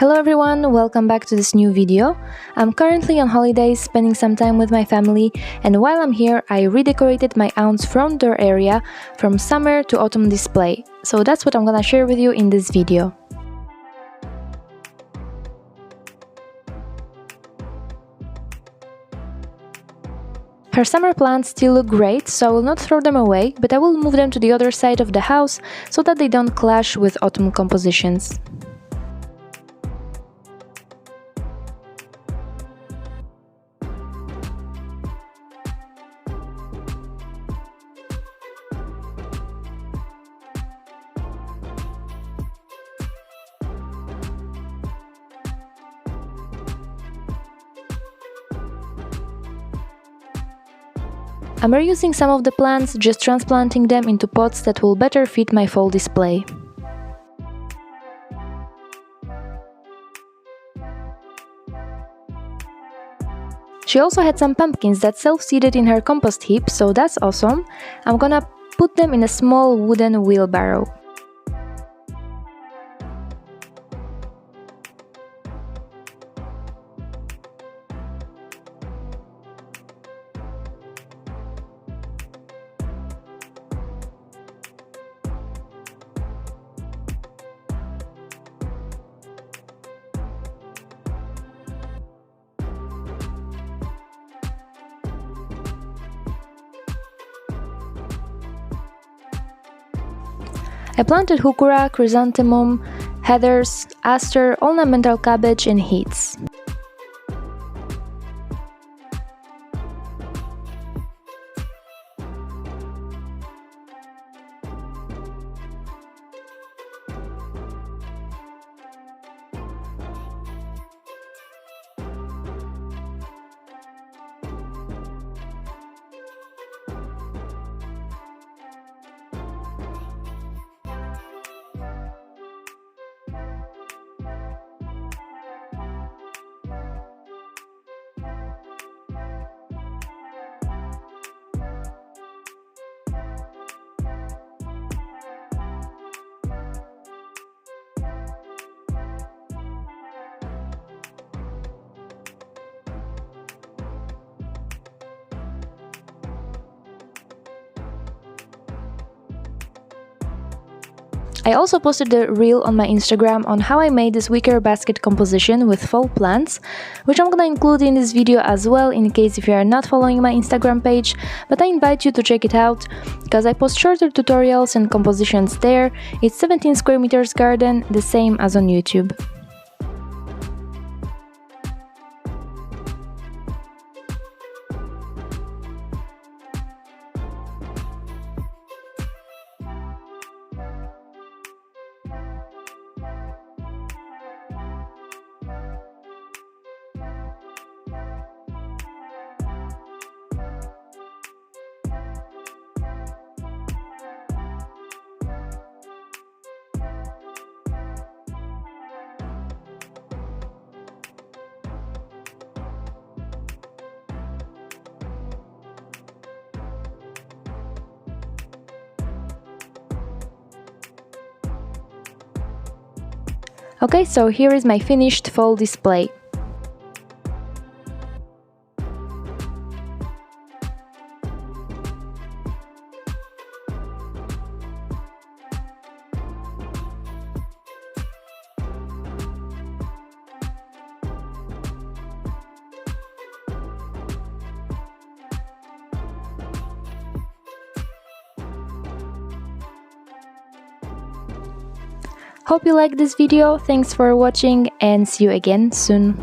Hello everyone, welcome back to this new video. I'm currently on holidays, spending some time with my family, and while I'm here I redecorated my aunt's front door area from summer to autumn display. So that's what I'm gonna share with you in this video. Her summer plants still look great, so I will not throw them away, but I will move them to the other side of the house so that they don't clash with autumn compositions. I'm reusing some of the plants, just transplanting them into pots that will better fit my fall display. She also had some pumpkins that self-seeded in her compost heap, so that's awesome. I'm gonna put them in a small wooden wheelbarrow. I planted heuchera, chrysanthemum, heathers, aster, ornamental cabbage and heaths. I also posted a reel on my Instagram on how I made this wicker basket composition with fall plants, which I'm gonna include in this video as well in case if you are not following my Instagram page, but I invite you to check it out, because I post shorter tutorials and compositions there. It's 17 square meters garden, the same as on YouTube. Okay, so here is my finished fall display. Hope you liked this video, thanks for watching and see you again soon.